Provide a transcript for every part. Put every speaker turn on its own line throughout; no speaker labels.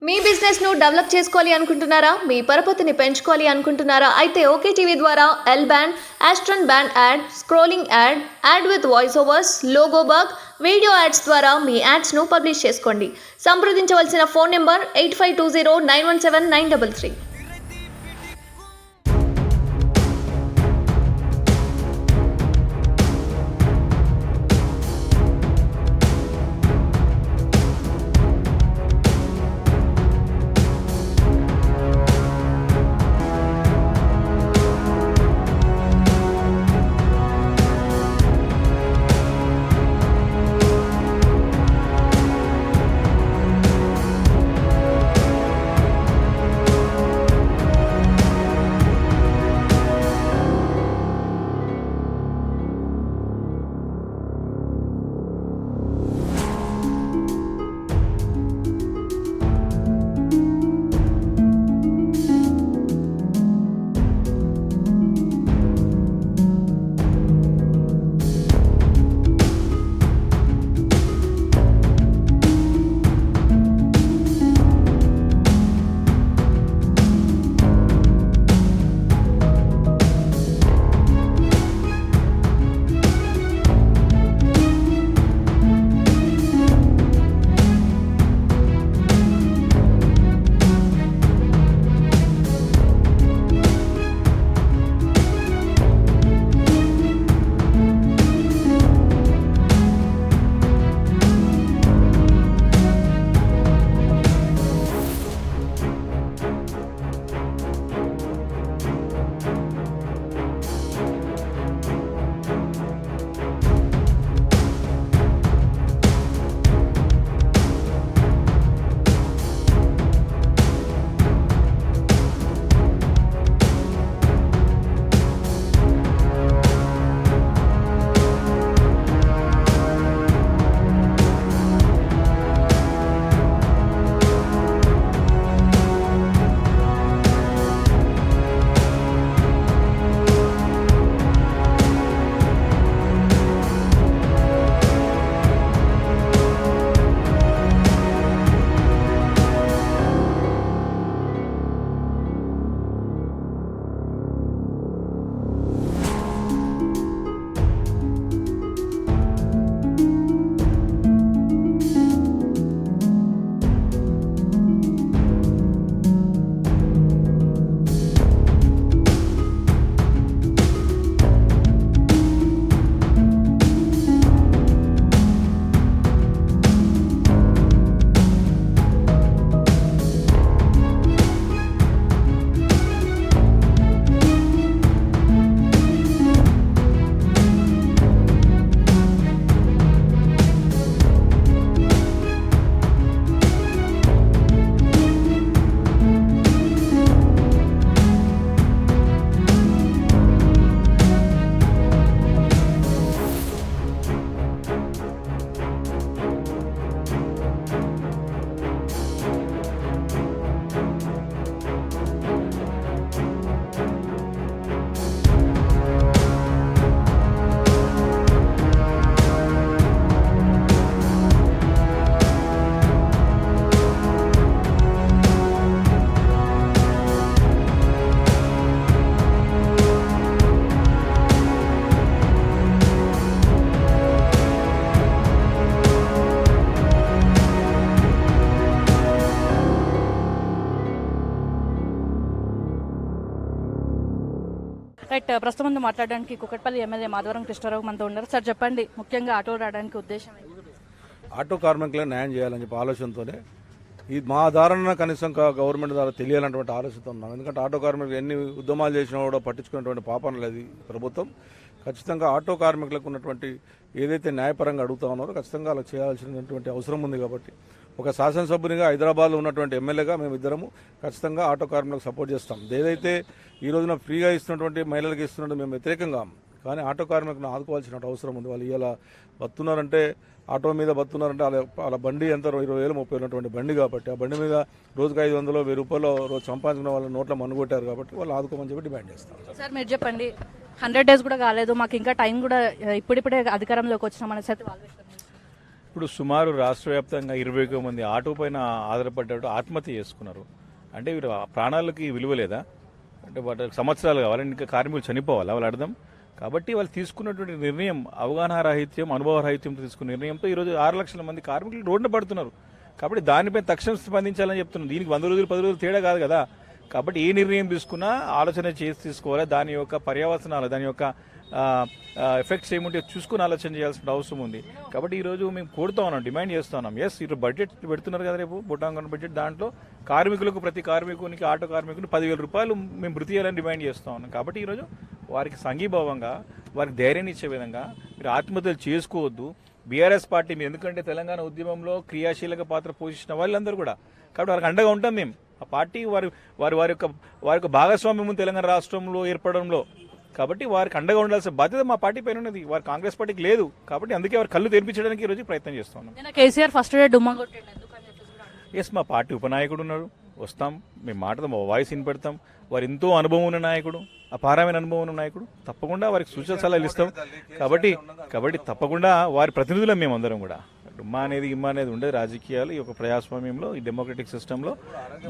మీ business ను develop చేసుకోవాలి అనుకుంటున్నారా? మీ పరపతిని పెంచుకోవాలి అనుకుంటున్నారా? అయితే ఓకే టీవీ ద్వారా L band, Aston band ad, scrolling ad, ad with voice overs, logo bug, video ads ద్వారా మీ యాడ్స్ ను పబ్లిష్ చేసుకోండి. సంప్రదించవలసిన ఫోన్ నెంబర్ 8520917933.
రైట్, ప్రస్తుతం మాట్లాడడానికి కుకట్పల్లి ఎమ్మెల్యే మాధవరం కృష్ణారావు మనతో ఉన్నారు. సార్ చెప్పండి, ముఖ్యంగా ఆటో రావడానికి ఉద్దేశం ఏంటి?
ఆటో కార్మికులను న్యాయం చేయాలని చెప్పి ఆలోచనతోనే ఈ మా ధారణ కనీసం గవర్నమెంట్ ద్వారా తెలియాలన్నటువంటి ఆలోచనతో ఉన్నాం. ఎందుకంటే ఆటో కార్మికులు ఎన్ని ఉద్యమాలు చేసినా కూడా పట్టించుకున్నటువంటి పాపన లేదు ప్రభుత్వం. ఖచ్చితంగా ఆటో కార్మికులకు ఉన్నటువంటి ఏదైతే న్యాయపరంగా అడుగుతా ఉన్నారో ఖచ్చితంగా అలా చేయాల్సినటువంటి అవసరం ఉంది. కాబట్టి ఒక శాసనసభ్యునిగా హైదరాబాద్లో ఉన్నటువంటి ఎమ్మెల్యేగా మేము ఇద్దరము ఖచ్చితంగా ఆటో కార్మికులకు సపోర్ట్ చేస్తాం. ఏదైతే ఈ రోజున ఫ్రీగా ఇస్తున్నటువంటి మహిళలకు ఇస్తున్నట్టు మేము వ్యతిరేకంగా, కానీ ఆటో కార్మికులను ఆదుకోవాల్సిన అవసరం ఉంది. వాళ్ళు ఇలా బతున్నారంటే ఆటో మీద బతున్నారంటే వాళ్ళ బండి ఎంత 20,000 30,000 ఉన్నటువంటి బండి కాబట్టి ఆ బండి మీద రోజుకు 500 1000 రూపాయలు రోజు సంపాదించిన వాళ్ళ నోట్ల మనుగొట్టారు కాబట్టి వాళ్ళు ఆదుకోమని చెప్పి డిమాండ్ చేస్తాం.
సార్ మీరు చెప్పండి, 100 days కూడా కాలేదు, మాకు ఇంకా టైం కూడా ఇప్పుడిప్పుడే అధికారంలోకి వచ్చినామనేసి అయితే వాళ్ళు
ఇప్పుడు సుమారు రాష్ట్ర వ్యాప్తంగా 20 మంది ఆటో పైన ఆధారపడ్డట్టు ఆత్మహత్య చేసుకున్నారు. అంటే వీరు ప్రాణాలకి విలువ లేదా? అంటే వాళ్ళకి సంవత్సరాలు కావాలి, ఇంకా కార్మికులు చనిపోవాలి వాళ్ళ అర్థం. కాబట్టి వాళ్ళు తీసుకున్నటువంటి నిర్ణయం అవగాహన రాహిత్యం, అనుభవ రాహిత్యంతో తీసుకున్న నిర్ణయంతో ఈరోజు 6 లక్షల మంది కార్మికులు రోడ్డున పడుతున్నారు. కాబట్టి దానిపై తక్షణం స్పందించాలని చెప్తున్నాను. దీనికి 100 రోజులు 10 రోజులు తేడా కాదు కదా. కాబట్టి ఏ నిర్ణయం తీసుకున్నా ఆలోచన చేసి తీసుకోవాలి. దాని యొక్క పర్యవసనాలు, దాని యొక్క ఎఫెక్ట్స్ ఏముంటే చూసుకుని ఆలోచన చేయాల్సిన అవసరం ఉంది. కాబట్టి ఈరోజు మేము కోరుతా ఉన్నాం, డిమాండ్ చేస్తా ఉన్నాం. ఎస్, ఈరోజు బడ్జెట్ పెడుతున్నారు కదా రేపు బొట్టాంగన్ బడ్జెట్, దాంట్లో కార్మికులకు ప్రతి కార్మికునికి ఆటో కార్మికునికి 10,000 రూపాయలు మేము భృతి చేయాలని డిమాండ్ చేస్తా ఉన్నాం. కాబట్టి ఈరోజు వారికి సంఘీభావంగా, వారికి ధైర్యాన్ని ఇచ్చే విధంగా మీరు ఆత్మహత్యలు చేసుకోవద్దు. బీఆర్ఎస్ పార్టీ మీరు, ఎందుకంటే తెలంగాణ ఉద్యమంలో క్రియాశీలక పాత్ర పోషించిన వాళ్ళందరూ కూడా, కాబట్టి వారికి అండగా ఉంటాం మేము. ఆ పార్టీ వారి యొక్క భాగస్వామ్యం తెలంగాణ రాష్ట్రంలో ఏర్పడంలో, కాబట్టి వారికి అండగా ఉండాల్సిన బాధ్యత మా పార్టీ పైన ఉన్నది. వారి కాంగ్రెస్ పార్టీకి లేదు. కాబట్టి అందుకే వారి కళ్ళు తెరిపించడానికి ఈరోజు ప్రయత్నం చేస్తున్నాం.
నిన్న కేసీఆర్ ఫస్ట్ డే డుమ్మా కొట్టిండు, ఎందుకని చెప్పేసి కూడా అడుగుతున్నారు.
ఎస్, మా పార్టీ ఉపనాయకుడు ఉన్నాడు, వస్తాం, మేము మాట్లాడదాం, వాయిస్ వినపెడతాం. వారు ఎంతో అనుభవం ఉన్న నాయకుడు, అపారమైన అనుభవం ఉన్న నాయకుడు, తప్పకుండా వారికి సూచన సలహాలు ఇస్తాం. కాబట్టి తప్పకుండా వారి ప్రతినిధులం మేమందరం కూడా. డుమ్మా అనేది ఇమ్మా అనేది ఉండేది రాజకీయాలు. ఈ యొక్క ప్రజాస్వామ్యంలో, ఈ డెమోక్రటిక్ సిస్టంలో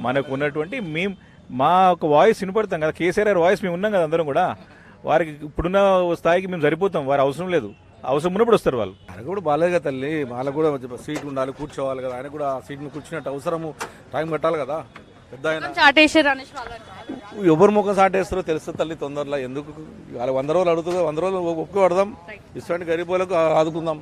మనకు ఉన్నటువంటి మా ఒక వాయిస్ వినపడతాం కదా. కేసీఆర్ వాయిస్ మేము ఉన్నాం కదా అందరం కూడా. వారికి ఇప్పుడున్న స్థాయికి మేము సరిపోతాం, వారి అవసరం లేదు. అవసరం ఉన్నప్పుడు వస్తారు వాళ్ళు.
ఆయన కూడా బాగాలేదు కదా తల్లి, వాళ్ళకు కూడా సీట్ ఉండాలి, కూర్చోవాలి కదా. ఆయన కూడా సీట్ మీద కూర్చున్నట్టు అవసరము, టైం కట్టాలి కదా. పెద్ద ఆయన
చాటేసారు అనేసి వాళ్ళు అంటారు.
ఎవరు ముఖం సాటేస్తారో తెలుస్తుంది తల్లి తొందరలో. ఎందుకు వాళ్ళు 100 రోజులు అడుగుతుందో 100 రోజులు ఒప్పుకు పడదాం, ఇటువంటి గరీబ్ వాళ్ళకు ఆదుకుందాం.